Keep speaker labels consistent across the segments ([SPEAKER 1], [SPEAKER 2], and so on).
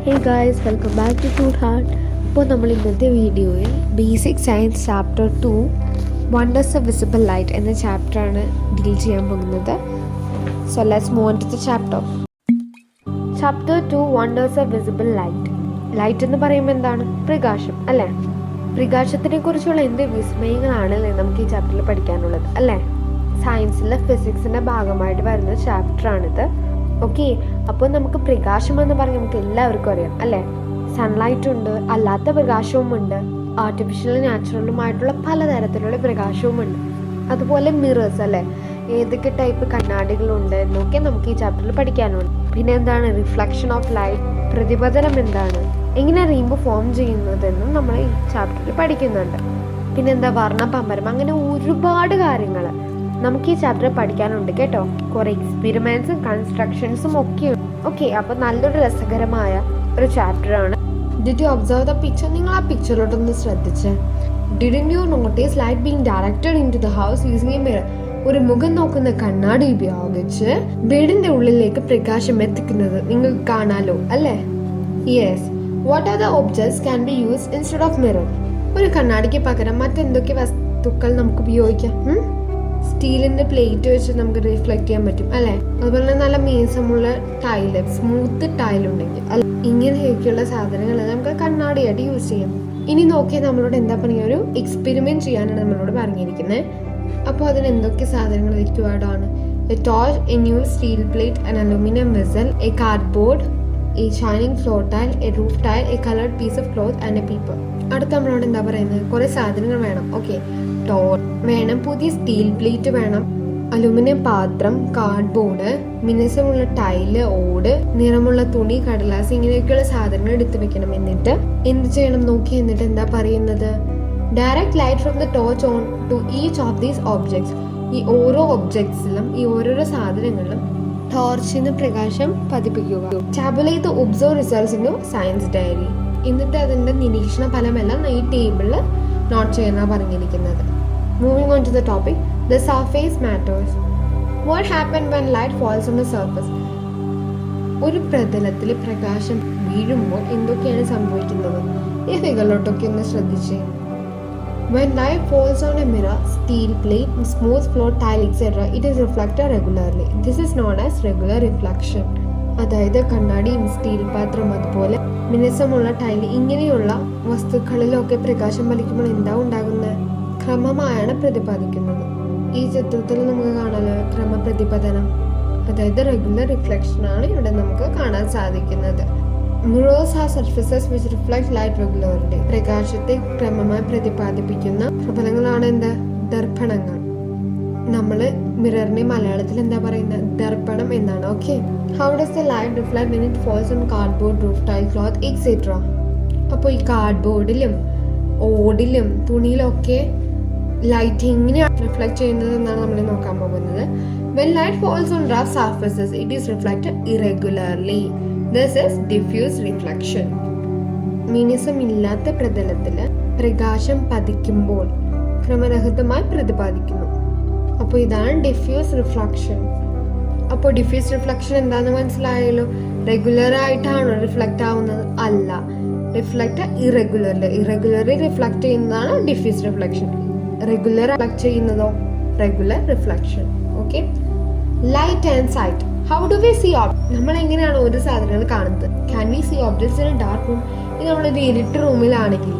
[SPEAKER 1] Hey guys, welcome back to Food Heart. ഇപ്പോൾ നമ്മൾ ഇന്നത്തെ വീഡിയോയിൽ basic science chapter 2 wonders of visible light എന്ന ചാപ്റ്ററാണ് ഡീൽ ചെയ്യാൻ പോകുന്നത്. So let's move on to the chapter. Chapter 2 wonders of visible light. Light എന്ന് പറയുമ്പോൾ എന്താണ്? പ്രകാശം അല്ലേ? പ്രകാശത്തിനെ കുറിച്ചുള്ള എന്ത് വിസ്മയങ്ങളാണല്ലേ നമുക്ക് ഈ ചാപ്റ്ററിൽ പഠിക്കാനുള്ളത് അല്ലേ? സയൻസിലെ ഫിസിക്സിൻ്റെ ഭാഗമായിട്ട് വരുന്ന ചാപ്റ്ററാണിത്. ഓക്കെ, അപ്പോൾ നമുക്ക് പ്രകാശം എന്ന് പറഞ്ഞാൽ നമുക്ക് എല്ലാവർക്കും അറിയാം അല്ലേ? സൺലൈറ്റ് ഉണ്ട്, അല്ലാത്ത പ്രകാശവും ഉണ്ട്, ആർട്ടിഫിഷ്യലും നാച്ചുറലുമായിട്ടുള്ള പലതരത്തിലുള്ള പ്രകാശവും ഉണ്ട്. അതുപോലെ മിറേഴ്സ് അല്ലേ, ഏതൊക്കെ ടൈപ്പ് കണ്ണാടികളുണ്ട് എന്നൊക്കെ നമുക്ക് ഈ ചാപ്റ്ററിൽ പഠിക്കാനുണ്ട്. പിന്നെ എന്താണ് റിഫ്ലക്ഷൻ ഓഫ് ലൈറ്റ്, പ്രതിപതനം എന്താണ്, എങ്ങനെ റെയിൻബോ ഫോം ചെയ്യുന്നതെന്നും നമ്മൾ ഈ ചാപ്റ്ററിൽ പഠിക്കുന്നുണ്ട്. പിന്നെന്താ വർണ്ണപമ്പരം, അങ്ങനെ ഒരുപാട് കാര്യങ്ങൾ നമുക്ക് ഈ ചാപ്റ്റർ പഠിക്കാനുണ്ട് കേട്ടോ. കുറേ എക്സ്പെരിമെന്റ്സും കൺസ്ട്രക്ഷൻസും ഒക്കെ. ഓക്കെ, അപ്പോൾ നല്ലൊരു രസകരമായ ഒരു ചാപ്റ്ററാണ്. Did you observe the picture? നിങ്ങൾ ആ പിക്ചറിലോട്ടൊന്ന് ശ്രദ്ധിച്ച്. Didn't you notice light being directed into the house using a mirror? ഒരു മുഖം നോക്കുന്ന കണ്ണാടി ഉപയോഗിച്ച് വീടിന്റെ ഉള്ളിലേക്ക് പ്രകാശം എത്തിക്കുന്നത് നിങ്ങൾക്ക് കാണാലോ അല്ലേ? Yes. What are the objects can be used instead of mirror? ഒരു കണ്ണാടിക്ക് പകരം മറ്റെന്തൊക്കെ വസ്തുക്കൾ നമുക്ക് ഉപയോഗിക്കാം? സ്റ്റീലിന്റെ പ്ലേറ്റ് വെച്ച് നമുക്ക് റിഫ്ലക്ട് ചെയ്യാൻ പറ്റും അല്ലേ? അതുപോലെ തന്നെ നല്ല മീസമുള്ള ടൈല്, സ്മൂത്ത് ടൈലുണ്ടെങ്കിൽ ഇങ്ങനെയൊക്കെയുള്ള സാധനങ്ങൾ നമുക്ക് കണ്ണാടിയായിട്ട് യൂസ് ചെയ്യാം. ഇനി നോക്കിയാൽ നമ്മളോട് എന്താ പറയുക, ഒരു എക്സ്പെരിമെന്റ് ചെയ്യാനാണ് നമ്മളോട് പറഞ്ഞിരിക്കുന്നത്. അപ്പോൾ അതിന് എന്തൊക്കെ സാധനങ്ങൾ റിക്വയർഡ് ആണ്? A torch, A new steel plate, an aluminum vessel, a cardboard, a shining floor tile, a roof tile, a colored piece of cloth and a paper. അടുത്ത നമ്മളോട് എന്താ പറയുന്നത്? കുറേ സാധനങ്ങൾ വേണം. ഓക്കെ, ടോർച്ച് വേണം, പുതിയ സ്റ്റീൽ പ്ലേറ്റ് വേണം, അലുമിനിയം പാത്രം, കാർഡ്ബോർഡ്, മിനുസമുള്ള ടൈല്, ഓട്, നിറമുള്ള തുണി, കടലാസ്, ഇങ്ങനെയൊക്കെയുള്ള സാധനങ്ങൾ എടുത്തു വെക്കണം. എന്നിട്ട് എന്ത് ചെയ്യണം നോക്കി? എന്നിട്ട് എന്താ പറയുന്നത്? Direct light from the torch on to each of these objects. ഈ ഓരോ ഒബ്ജക്ട്സിലും, ഈ ഓരോരോ സാധനങ്ങളിലും ടോർച്ചിന് പ്രകാശം പതിപ്പിക്കുക. Tabulate the observe results in science diary. എന്നിട്ട് അതിൻ്റെ നിരീക്ഷണ ഫലമെല്ലാം ഈ ടേബിളിൽ നോട്ട് ചെയ്യാനാണ് പറഞ്ഞിരിക്കുന്നത്. Moving on to the topic, the surface matters. What happens when light falls on the surface? ഒരു പ്രതലത്തിൽ പ്രകാശം വീഴുമ്പോൾ എന്തൊക്കെയാണ് സംഭവിക്കുന്നത്? ഈ ഫിഗറിലോട്ടൊക്കെ ഒന്ന് ശ്രദ്ധിച്ചേ. When light falls on a mirror, steel plate, smooth floor tile, etc., it is reflected regularly. This is known as regular reflection. അതായത് കണ്ണാടിയും സ്റ്റീൽ പാത്രം അതുപോലെ മിനുസമുള്ള ടൈല് ഇങ്ങനെയുള്ള വസ്തുക്കളിലൊക്കെ പ്രകാശം പതിക്കുമ്പോൾ എന്താ ഉണ്ടാകുന്നത്? ക്രമമായാണ് പ്രതിപാദിക്കുന്നത്. ഈ ചിത്രത്തിൽ നമുക്ക് കാണാലോ ക്രമപ്രതിപതനം, അതായത് റെഗുലർ റിഫ്ലക്ഷൻ ആണ് ഇവിടെ നമുക്ക് കാണാൻ സാധിക്കുന്നത്. Mirrors R surfaces which reflect light regularly. പ്രകാശത്തെ ക്രമമായി പ്രതിപാദിപ്പിക്കുന്ന പ്രതലങ്ങളാണ് എന്ത്? ദർപ്പണങ്ങൾ. നമ്മൾ മിററിനെ മലയാളത്തിൽ എന്താ പറയുന്നത്? ദർപ്പണം എന്നാണ്. Okay, how does the light reflect when it falls on cardboard, roof tile, cloth etcetera? അപ്പോൾ ഈ കാർഡ്ബോർഡിലും ഓടിലും തുണിയിലൊക്കെ ലൈറ്റ് എങ്ങനെയാണ് റിഫ്ലക്ട് ചെയ്യുന്നത് എന്നാണ് നമ്മൾ നോക്കാൻ പോകുന്നത്. When light falls on rough surfaces, it is reflected irregularly. This is diffuse reflection. മിനുസമില്ലാത്ത പ്രതലത്തിൽ പ്രകാശം പതിക്കുമ്പോൾ ക്രമരഹിതമായി പ്രതിപാദിക്കുന്നു. അപ്പോൾ ഇതാണ് ഡിഫ്യൂസ് റിഫ്ലക്ഷൻ. അപ്പോൾ ഡിഫ്യൂസ് റിഫ്ലക്ഷൻ എന്താണെന്ന് മനസ്സിലായല്ലോ. റെഗുലർ ആയിട്ടാണോ റിഫ്ലക്റ്റ് ആവുന്നത്? അല്ല, റിഫ്ലക്റ്റ് ഇറഗുലർലി റിഫ്ലക്ട് ചെയ്യുന്നതാണ് ഡിഫ്യൂസ് റിഫ്ലക്ഷൻ. റെഗുലർ റിഫ്ലക്ട് ചെയ്യുന്നതോ regular reflection. Okay, light and sight. How do we see object? നമ്മൾ എങ്ങനെയാണ് ഒരു സാധനങ്ങൾ കാണുന്നത്? Can we see objects in a dark room? ഇത് നമ്മളൊരു ഇരുട്ട് റൂമിലാണെങ്കിൽ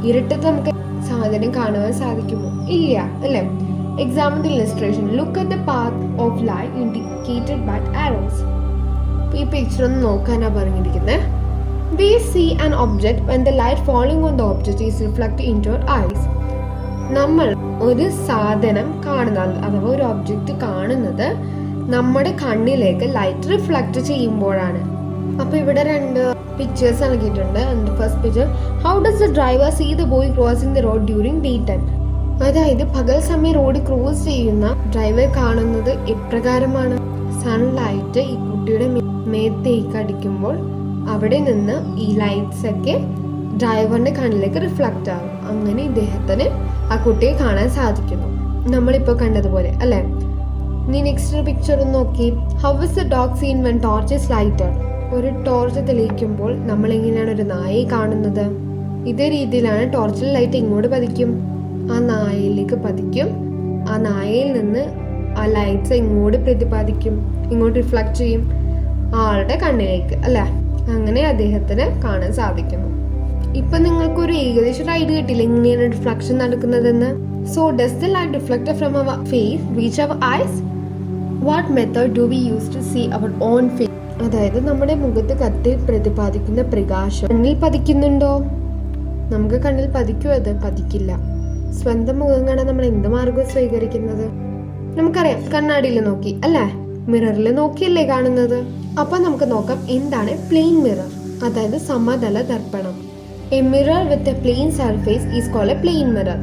[SPEAKER 1] ഇരുട്ടത്ത് നമുക്ക് സാധനം കാണുവാൻ സാധിക്കുമോ? ഇല്ല അല്ലേ? Example illustration. Look at the path of light indicated by arrows. ഈ പിക്ചർ ഒന്ന് നോക്കാനാണ് പറഞ്ഞിരിക്കുന്നത്. We see an object when the light falling on the object is reflected into our eyes. നമ്മൾ ഒരു സാധനം കാണുന്നത് അഥവാ ഒരു ഒബ്ജക്റ്റ് കാണുന്നത് നമ്മുടെ കണ്ണിലേക്ക് ലൈറ്റ് റിഫ്ലക്ട് ചെയ്യുമ്പോഴാണ്. അപ്പോൾ ഇവിടെ രണ്ട് പിക്ചേഴ്സ് നൽകിയിട്ടുണ്ട്. First picture, how does the driver see the boy crossing the road during day time? അതായത് പകൽ സമയം റോഡ് ക്രോസ് ചെയ്യുന്ന ഡ്രൈവർ കാണുന്നത് എപ്രകാരമാണ്? സൺലൈറ്റ് ഈ കുട്ടിയുടെ മേത്തേക്ക് അടിക്കുമ്പോൾ അവിടെ നിന്ന് ഈ ലൈറ്റ്സ് ഒക്കെ ഡ്രൈവറിന്റെ കണ്ണിലേക്ക് റിഫ്ലക്റ്റ് ആകും. അങ്ങനെ ഇദ്ദേഹത്തിന് ആ കുട്ടിയെ കാണാൻ സാധിക്കുന്നു, നമ്മളിപ്പോൾ കണ്ടതുപോലെ അല്ലേ? നീ നെക്സ്റ്റ് പിക്ചർ ഒന്ന് നോക്കി. How is the dog seen when torch is lighted? ഒരു ടോർച്ച് തെളിയിക്കുമ്പോൾ നമ്മൾ എങ്ങനെയാണ് ഒരു നായയെ കാണുന്നത്? ഇതേ രീതിയിലാണ് ടോർച്ചിൽ ലൈറ്റ് ഇങ്ങോട്ട് പതിക്കും, ആ നായയിലേക്ക് പതിക്കും, ആ നായയിൽ നിന്ന് ആ ലൈറ്റ്സ് ഇങ്ങോട്ട് പ്രതിപാദിക്കും, ഇങ്ങോട്ട് റിഫ്ലക്ട് ചെയ്യും ആളുടെ കണ്ണിലേക്ക്, അല്ലേ? അങ്ങനെ അദ്ദേഹത്തിന് കാണാൻ സാധിക്കുന്നു. ഇപ്പൊ നിങ്ങൾക്കൊരു ഏകദേശം ഐഡിയ കിട്ടില്ല എങ്ങനെയാണ് റിഫ്ലക്ഷൻ നടക്കുന്നതെന്ന്. So does the light reflected from our face reach our eyes? What method do we use to see our own face? അതായത് നമ്മുടെ മുഖത്ത് കത്തി പ്രതിപാദിക്കുന്ന പ്രകാശം കണ്ണിൽ പതിക്കുന്നുണ്ടോ? നമുക്ക് കണ്ണിൽ പതിക്കും? അത് പതിക്കില്ല. സ്വന്തം മുഖം കാണാൻ നമ്മൾ എന്ത് മാർഗം സ്വീകരിക്കുന്നത്? നമുക്കറിയാം, കണ്ണാടിയിൽ നോക്കി, അല്ലേ? മിററിൽ നോക്കിയല്ലേ കാണുന്നത്. അപ്പൊ നമുക്ക് നോക്കാം എന്താണ് പ്ലെയിൻ മിറർ, അതായത് സമതല ദർപ്പണം. A mirror with a plane surface is called a plain mirror.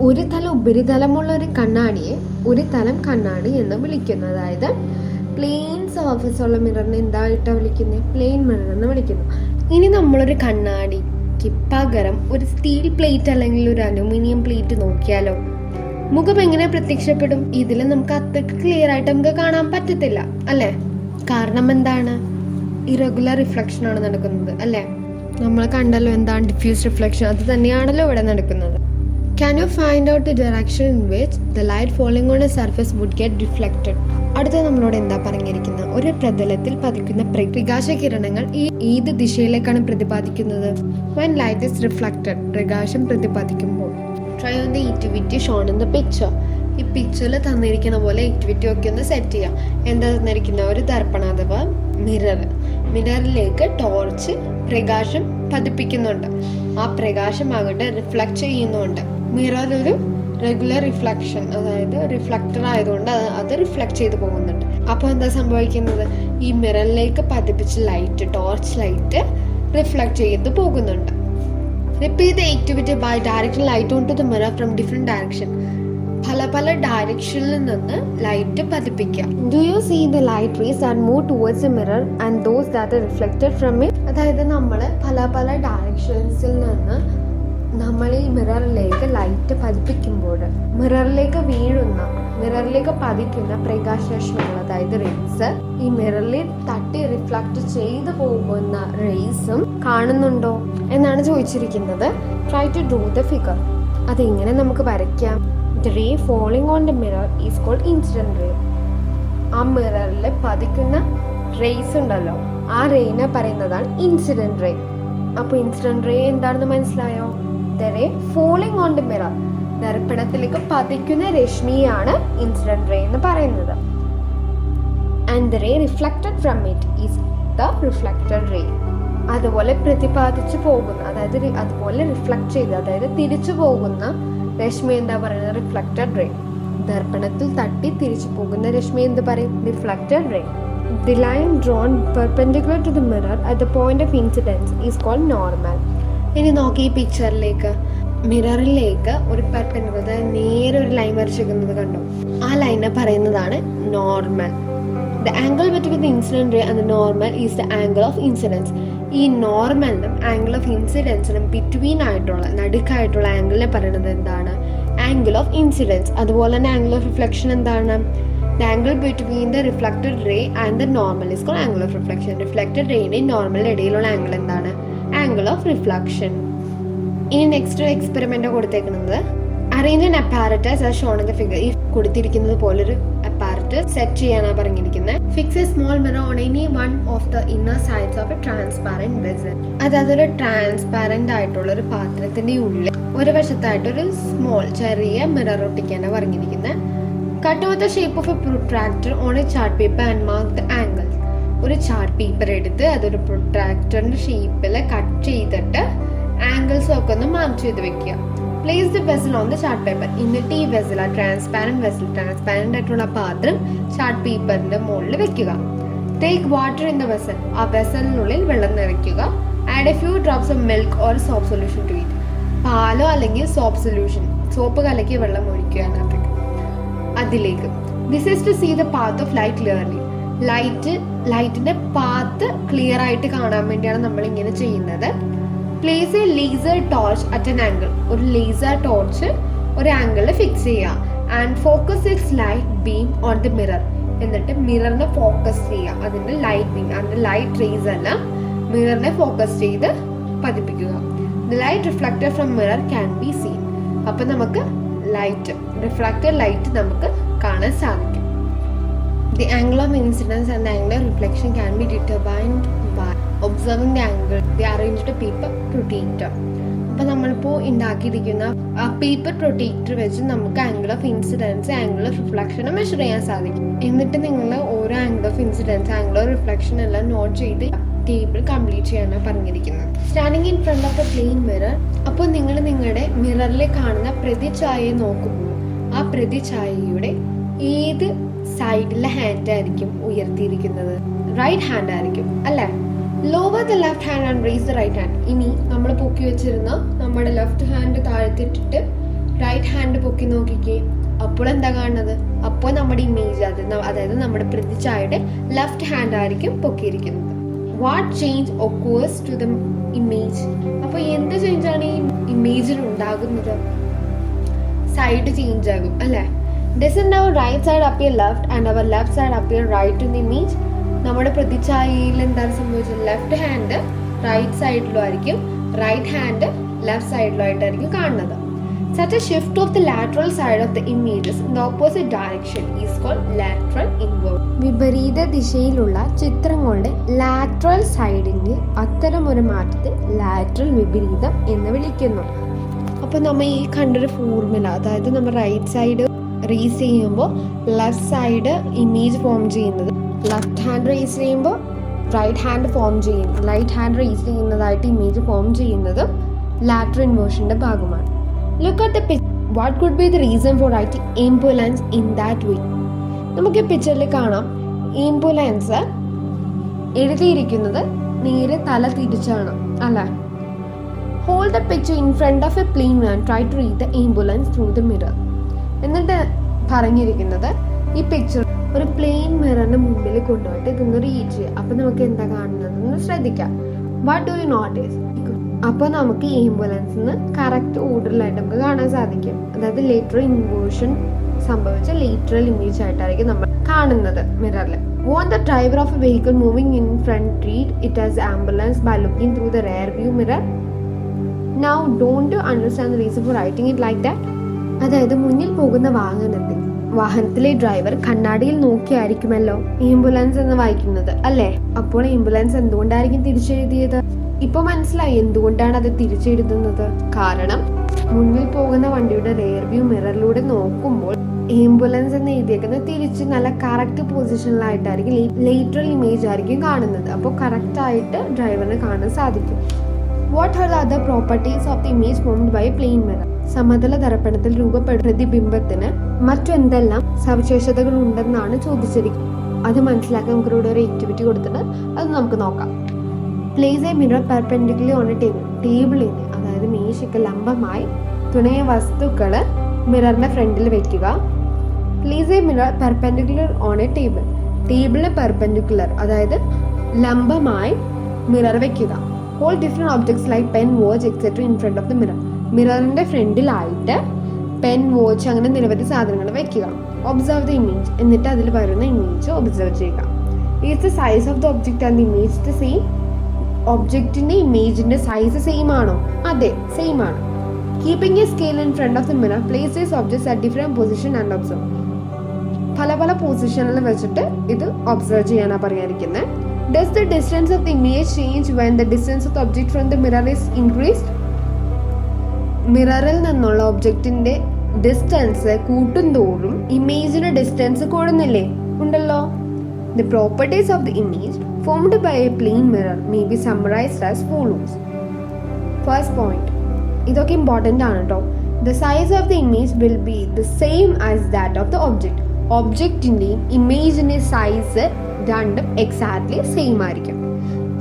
[SPEAKER 1] ഒരു തലം ഉപരിതലമുള്ള ഒരു കണ്ണാടിയെ ഒരു തലം കണ്ണാടി എന്ന് വിളിക്കുന്നു. അതായത് പ്ലെയിൻ സർഫേസ് ഉള്ള മിററിനെ എന്തായിട്ടാണ് വിളിക്കുന്നത്? പ്ലെയിൻ മിറർ എന്ന് വിളിക്കുന്നു. ഇനി നമ്മളൊരു കണ്ണാടിക്ക് പകരം ഒരു സ്റ്റീൽ പ്ലേറ്റ് അല്ലെങ്കിൽ ഒരു അലൂമിനിയം പ്ലേറ്റ് നോക്കിയാലോ, മുഖം എങ്ങനെ പ്രത്യക്ഷപ്പെടും? ഇതിൽ നമുക്ക് അത്രയ്ക്ക് ക്ലിയർ ആയിട്ട് നമുക്ക് കാണാൻ പറ്റത്തില്ല, അല്ലേ? കാരണം എന്താണ്? ഇറഗുലർ റിഫ്ലക്ഷൻ ആണ് നടക്കുന്നത്, അല്ലേ? നമ്മൾ കണ്ടല്ലോ എന്താണ് ഡിഫ്യൂസ് റിഫ്ലക്ഷൻ, അത് തന്നെയാണല്ലോ ഇവിടെ നടക്കുന്നത്. Can you find out the direction in which the light falling on a surface would get reflected? അടുത്ത നമ്മളോട് എന്താ പറഞ്ഞിരിക്കുന്നത്? ഒരു പ്രതലത്തിൽ പതിക്കുന്ന പ്രകാശകിരണങ്ങൾ ഏത് ദിശയിലേക്കാണ് പ്രതിപാദിക്കുന്നത്? When light is reflected, പ്രകാശം പ്രതിപാദിക്കുമ്പോൾ. Try on the activity shown in the picture. ഈ പിക്ചറിൽ തന്നിരിക്കുന്ന പോലെ ആക്ടിവിറ്റി ഒക്കെ ഒന്ന് സെറ്റ് ചെയ്യാം. എന്താ തന്നിരിക്കുന്ന? ഒരു ദർപ്പണം അഥവാ മിറർ. മിററിലേക്ക് ടോർച്ച് പ്രകാശം പതിപ്പിക്കുന്നുണ്ട്. ആ പ്രകാശമാകട്ടെ റിഫ്ലക്ട് ചെയ്യുന്നുണ്ട്. മിറർ ഒരു റെഗുലർ റിഫ്ലക്ഷൻ, അതായത് റിഫ്ലക്ടർ ആയതുകൊണ്ട് അത് റിഫ്ലക്ട് ചെയ്ത് പോകുന്നുണ്ട്. അപ്പോൾ എന്താ സംഭവിക്കുന്നത്? ഈ മിററിലേക്ക് പതിപ്പിച്ച ലൈറ്റ്, ടോർച്ച് ലൈറ്റ് റിഫ്ലക്ട് ചെയ്ത് പോകുന്നുണ്ട്. Repeat the activity by directing light onto the mirror from different direction. പല ഡയറക്ഷനിൽ നിന്ന് light പതിപ്പിക്കാം. Do you see the light rays that move towards the mirror and those that are reflected from it? അതായത് നമ്മൾ പല ഡയറക്ഷൻസിൽ നിന്ന് നമ്മൾ ഈ മിററിലേക്ക് light പതിപ്പിക്കുമ്പോൾ മിററിലേക്ക് പതിക്കുന്ന പ്രകാശരശ്മികൾ, അതായത് റേസ്, ഈ മിററിൽ തട്ടി റിഫ്ലക്ട് ചെയ്തു പോകുന്ന റേസും കാണുന്നുണ്ടോ എന്നാണ് ചോദിച്ചിരിക്കുന്നത്. Try to draw the figure. അതെങ്ങനെ നമുക്ക് വരയ്ക്കാം? The ray falling on the mirror is called incident ray. ആ മിററിൽ പതിക്കുന്ന റേസ് ഉണ്ടല്ലോ, ആ റേനെ പറയുന്നതാണ് ഇൻസിഡന്റ് റേ. അപ്പോൾ ഇൻസിഡന്റ് റേ എന്താണെന്ന് മനസ്സിലായോ? The ray falling on the mirror, ദർപ്പണത്തിലേക്ക് പതിക്കുന്ന രശ്മിയാണ് ഇൻസിഡന്റ് റേ എന്ന് പറയുന്നത്. And the ray reflected from it is the reflected ray. അതുപോലെ പ്രതിപാദിച്ചു പോകുന്ന, അതായത് അതുപോലെ റിഫ്ലക്ട് ചെയ്ത്, അതായത് തിരിച്ചു പോകുന്ന രശ്മി എന്താ പറയുന്നത്? Reflected ray. ദർപ്പണത്തിൽ തട്ടി തിരിച്ചു പോകുന്ന രശ്മി എന്ത് പറയും? Reflected ray. The line drawn perpendicular to the mirror at the point of incidence is called normal. ഇനി നോക്കി ഈ പിക്ചറിലേക്ക്, മിററിലേക്ക് ഒരു പെർപെൻഡിക്കുലർ, അതായത് നേരെ ഒരു ലൈൻ വരച്ചിരിക്കുന്നത് കണ്ടോ? ആ ലൈനെ പറയുന്നതാണ് normal. The angle between the incident ray and the normal is the angle of incidence. ഈ നോർമലിനും ആംഗിൾ ഓഫ് ഇൻസിഡൻസിനും ബിറ്റ്വീൻ ആയിട്ടുള്ള, നടുക്കായിട്ടുള്ള ആംഗിളിനെ പറയുന്നത് എന്താണ്? Angle of incidents. അതുപോലെ തന്നെ ആംഗിൾ ഓഫ് റിഫ്ലക്ഷൻ എന്താണ്? The angle between the reflected ray and the normal is called angle of reflection. Reflected rayനെയും നോർമലിൻ്റെ ഇടയിലുള്ള angle എന്താണ്? Angle of reflection. ഇനി നെക്സ്റ്റ് ഒരു എക്സ്പെരിമെന്റ് കൊടുത്തേക്കുന്നത്, arrange an apparatus as shown in the figure. ഈ കൊടുത്തിരിക്കുന്നത് പോലൊരു apparatus set ചെയ്യാനാണ് പറഞ്ഞിരിക്കുന്നത്. Fix A small mirror on any one of the inner sides of A transparent vessel. അതായത് ഒരു ട്രാൻസ്പാരന്റ് ആയിട്ടുള്ള ഒരു പാത്രത്തിന്റെ ഉള്ളിൽ ഒരു വശത്തായിട്ട് ഒരു ചെറിയ മിറർ ഒട്ടിക്കാനാണ് പറഞ്ഞിരിക്കുന്നത്. Cut out the shape of A protractor on A chart paper and mark the angle. ഒരു ചാർട്ട് പേപ്പർ എടുത്ത് അതൊരു പ്രൊട്രാക്ടറിന്റെ ഷേപ്പിൽ കട്ട് ചെയ്തിട്ട് ആംഗിൾസ് ഒക്കെ ഒന്ന് മാർക്ക് ചെയ്ത് വെക്കുക. Place the vessel on the chart paper. എന്നിട്ട് ഈ വെസൽ, ആ ട്രാൻസ്പാരന്റ് ആയിട്ടുള്ള പാത്രം ചാർട്ട് പേപ്പറിന്റെ മുകളിൽ വെക്കുക. Take water in the vessel. ആ വെസലിനുള്ളിൽ വെള്ളം നിറയ്ക്കുക. Add a few drops of milk or soap solution to it. പാലോ അല്ലെങ്കിൽ സോപ്പ് സൊല്യൂഷൻ, സോപ്പ് കലക്കി വെള്ളം ഒഴിക്കുക അതിലേക്ക്. This is to see the path of light clearly. ലൈറ്റിന്റെ പാത്ത് ക്ലിയർ ആയിട്ട് കാണാൻ വേണ്ടിയാണ് നമ്മൾ ഇങ്ങനെ ചെയ്യുന്നത്. Place a laser torch at an angle. ഒരു ലേസർ ടോർച്ച് ഒരു ആംഗിളിൽ ഫിക്സ് ചെയ്യുക. And focus its light beam on the mirror. എന്നിട്ട് മിററിനെ ഫോക്കസ് ചെയ്യുക. അതിൻ്റെ ലൈറ്റ് റേസ് എല്ലാം മിററിനെ ഫോക്കസ് ചെയ്ത് പതിപ്പിക്കുക. The light reflected from mirror can be seen. അപ്പം നമുക്ക് റിഫ്ലക്റ്റഡ് ലൈറ്റ് നമുക്ക് കാണാൻ സാധിക്കും. The angle of incidence and the angle of reflection can be determined by observing the angle the arranged paper protractor. അപ്പം നമ്മളിപ്പോൾ ഉണ്ടാക്കിയിരിക്കുന്ന ആ പേപ്പർ പ്രൊട്ടക്ടർ വെച്ച് നമുക്ക് angle of incidence, angle of റിഫ്ലക്ഷനും മെഷർ ചെയ്യാൻ സാധിക്കും. എന്നിട്ട് നിങ്ങൾ ഓരോ angle of incidence, angle of reflection എല്ലാം നോട്ട് ചെയ്ത് ടേബിൾ കംപ്ലീറ്റ് ചെയ്യാനാണ് പറഞ്ഞിരിക്കുന്നത്. Standing in front of a plain mirror. അപ്പോൾ നിങ്ങൾ നിങ്ങളുടെ മിററിൽ കാണുന്ന പ്രതിച്ഛായയെ നോക്കുമ്പോൾ ആ പ്രതിച്ഛായയുടെ ഏത് സൈഡിലെ ഹാൻഡ് ആയിരിക്കും ഉയർത്തിയിരിക്കുന്നത്? റൈറ്റ് ഹാൻഡ് ആയിരിക്കും അല്ലേ? Lower the left hand and raise the right hand. ഇനി നമ്മൾ പൊക്കി വെച്ചിരുന്ന നമ്മുടെ ലെഫ്റ്റ് ഹാൻഡ് താഴ്ത്തിട്ടിട്ട് റൈറ്റ് ഹാൻഡ് പൊക്കി നോക്കിക്കേ. അപ്പോൾ എന്താ കാണുന്നത്? അപ്പോൾ നമ്മുടെ ഇമേജ് അതായത് നമ്മുടെ പ്രതിച്ഛായയുടെ ലെഫ്റ്റ് ഹാൻഡ് ആയിരിക്കും പൊക്കിയിരിക്കുന്നത്. What change occurs to the image? അപ്പോൾ എന്ത് ചേഞ്ചാണ് ഈ ഇമേജിൽ ഉണ്ടാകുന്നത്? സൈഡ് ചേഞ്ച് ആകും അല്ലേ? Doesn't our right side appear left and our left side appear right in the image? നമ്മുടെ പ്രതിച്ഛായയിൽ എന്താണ് സംഭവിച്ചത്? ലെഫ്റ്റ് ഹാൻഡ് റൈറ്റ് സൈഡിലും ആയിരിക്കും, റൈറ്റ് ഹാൻഡ് ലെഫ്റ്റ് സൈഡിലും ആയിട്ടായിരിക്കും കാണുന്നത്. Such a shift of the lateral side of the images in the opposite direction is called lateral inversion. വിപരീത ദിശയിലുള്ള ചിത്രങ്ങളുടെ ലാറ്ററൽ സൈഡിന്റെ അത്തരമൊരു മാറ്റത്തെ ലാറ്ററൽ വിപരീതം എന്ന് വിളിക്കുന്നു. അപ്പോൾ നമ്മൾ ഈ കണ്ടൊരു ഫോർമുല, അതായത് നമ്മൾ റൈറ്റ് സൈഡ് റേസ് ചെയ്യുമ്പോൾ ലെഫ്റ്റ് സൈഡ് ഇമേജ് ഫോം ചെയ്യുന്നത്, ലെഫ്റ്റ് ഹാൻഡ് റേസ് ചെയ്യുമ്പോൾ റൈറ്റ് ഹാൻഡ് റേസ് ചെയ്യുന്നതായിട്ട് ഇമേജ് ഫോം ചെയ്യുന്നത് ലാറ്ററൽ ഇൻവേർഷൻ്റെ ഭാഗമാണ്. Look at the picture. What could be the reason for writing ambulance in that way? നമുക്ക് ഈ പിക്ചറിൽ കാണാം, ആംബുലൻസ് എഴുതിയിരിക്കുന്നത് നേരെ തല തിരിച്ചാണ് അല്ലേ? Hold the picture in front of a plain man. Try to read the ambulance through the mirror. എന്നിട്ട് പറഞ്ഞിരിക്കുന്നത് ഈ പിക്ചർ ഒരു പ്ലെയിൻ മിററിന് മുമ്പിൽ കൊണ്ടുപോയിട്ട് ഇതൊന്ന് റീഡ് ചെയ്യുക. അപ്പം നമുക്ക് എന്താ കാണുന്നതെന്ന് ശ്രദ്ധിക്കാം. What do you notice? അപ്പോൾ നമുക്ക് ഈ ആംബുലൻസിന് കറക്റ്റ് ഓർഡറിലായിട്ട് നമുക്ക് കാണാൻ സാധിക്കും. അതായത് ലേറ്ററൽ ഇൻവേർഷൻ സംഭവിച്ച ലേറ്ററൽ ഇമേജ് ആയിട്ടായിരിക്കും നമ്മൾ കാണുന്നത് മിററിൽ. Want the driver of a vehicle moving in front read it as ambulance by looking through the rear view mirror? Now don't you understand the reason for writing it like that? അതായത് മുന്നിൽ പോകുന്ന വാഹനത്തിലെ driver കണ്ണാടിയിൽ നോക്കിയായിരിക്കുമല്ലോ ambulance എന്ന് വായിക്കുന്നത് അല്ലേ? അപ്പോൾ ambulance എന്തുകൊണ്ടായിരിക്കും തിരിച്ചെഴുതിയത്? ഇപ്പോൾ മനസ്സിലായി എന്തുകൊണ്ടാണ് അത് തിരിച്ചെഴുതുന്നത്. കാരണം മുന്നിൽ പോകുന്ന വണ്ടിയുടെ റിയർ വ്യൂ മിററിലൂടെ നോക്കുമ്പോൾ ആംബുലൻസ് എന്ന് എഴുതിയേക്കുന്നത് തിരിച്ച് നല്ല കറക്റ്റ് പൊസിഷനിലായിട്ടായിരിക്കും, ലേറ്ററൽ ഇമേജ് ആയിരിക്കും കാണുന്നത്. അപ്പോൾ കറക്റ്റായിട്ട് ഡ്രൈവറിന് കാണാൻ സാധിക്കും. What are the other properties of the image formed by plain mirror? സമതല ദർപ്പണത്തിൽ രൂപപ്പെടുന്ന പ്രതിബിംബത്തിന് മറ്റെന്തെല്ലാം സവിശേഷതകൾ ഉണ്ടെന്നാണ് ചോദിച്ചിരിക്കുന്നത്. അത് മനസ്സിലാക്കാൻ നമുക്ക് ഇവിടെ ഒരു ആക്ടിവിറ്റി കൊടുത്തിട്ട് അത് നമുക്ക് നോക്കാം. Place a mirror perpendicular on a table. ടേബിളിന് അതായത് മേശയ്ക്ക് ലംബമായി തുണയ വസ്തുക്കൾ മിററിന്റെ ഫ്രണ്ടിൽ വെക്കുക. Place a mirror perpendicular on a table. ടേബിളിന് പെർപെൻഡിക്കുലർ അതായത് ലംബമായി മിറർ വെക്കുക. All different objects like pen, watch etcetera in front of the mirror. മിററിന്റെ ഫ്രണ്ടിലായിട്ട് പെൻ, വാച്ച് അങ്ങനെ നിരവധി സാധനങ്ങൾ വെക്കുക. Observe the image. എന്നിട്ട് അതിൽ വരുന്ന ഇമേജ് ഒബ്സർവ് ചെയ്യുക. Is the size of the object and the image the same? ഒബ്ജക്റ്റിന്റെ ഇമേജിന്റെ സൈസ് സെയിം ആണോ? അതെ, സെയിം ആണ്. Keeping a scale in front of the mirror, place these objects at different position and observe. പല പൊസിഷനിൽ വെച്ചിട്ട് ഇത് ഒബ്സർവ് ചെയ്യാനാണ് പറയാനിരിക്കുന്നത്. Does the distance of the image change when the distance of the object from the mirror is increased? മിററിൽ നിന്നുള്ള ഒബ്ജക്റ്റിന്റെ distance കൂട്ടുന്തോറും ഇമേജിന്റെ distance കൂടുന്നില്ലേ? ഉണ്ടല്ലോ. The properties of the image formed by a plane mirror may be summarized as follows. First point, ഇതൊക്കെ important ആണ് കേട്ടോ. The size of the image will be the same as that of the object. ഒബ്ജക്റ്റിൻ്റെയും ഇമേജിൻ്റെ size രണ്ടും exactly same ആയിരിക്കും.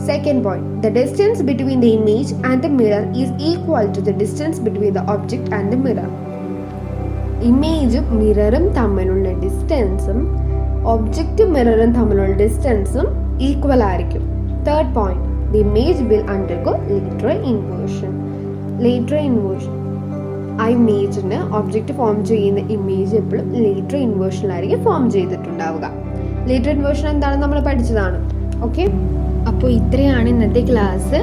[SPEAKER 1] Second point, the distance between the image and the mirror is equal to the distance between the object and the mirror. ഇമേജും മിററും തമ്മിലുള്ള ഡിസ്റ്റൻസും ഒബ്ജക്റ്റും മിററും തമ്മിലുള്ള ഡിസ്റ്റൻസും equal ആയിരിക്കും. Third point, the image will undergo lateral inversion. Lateral inversion, ആ ഇമേജിന് object form ചെയ്യുന്ന image എപ്പോഴും lateral ഇൻവേർഷനിലായിരിക്കും form ചെയ്തിട്ടുണ്ടാവുക. Literate version എന്താണെന്ന് നമ്മൾ പഠിച്ചതാണ്. Okay, അപ്പോൾ ഇത്രയാണ് ഇന്നത്തെ ക്ലാസ്.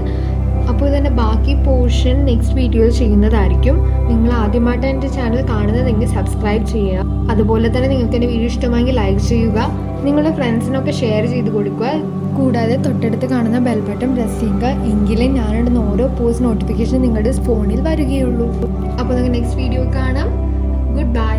[SPEAKER 1] അപ്പോൾ ഇതിൻ്റെ ബാക്കി പോർഷൻ നെക്സ്റ്റ് വീഡിയോയിൽ ചെയ്യുന്നതായിരിക്കും. നിങ്ങൾ ആദ്യമായിട്ട് എൻ്റെ ചാനൽ കാണുന്നതെങ്കിൽ സബ്സ്ക്രൈബ് ചെയ്യുക. അതുപോലെ തന്നെ നിങ്ങൾക്ക് എൻ്റെ വീഡിയോ ഇഷ്ടമായെങ്കിൽ ലൈക്ക് ചെയ്യുക, നിങ്ങളുടെ ഫ്രണ്ട്സിനൊക്കെ ഷെയർ ചെയ്ത് കൊടുക്കുക. കൂടാതെ തൊട്ടടുത്ത് കാണുന്ന ബെൽ ബട്ടൺ പ്രസ് ചെയ്യുക, എങ്കിലേ ഞാനിടുന്ന ഓരോ പോസ്റ്റ് നോട്ടിഫിക്കേഷൻ നിങ്ങളുടെ ഫോണിൽ വരികയുള്ളൂ. അപ്പോൾ നിങ്ങൾക്ക് നെക്സ്റ്റ് വീഡിയോ കാണാം. Good bye.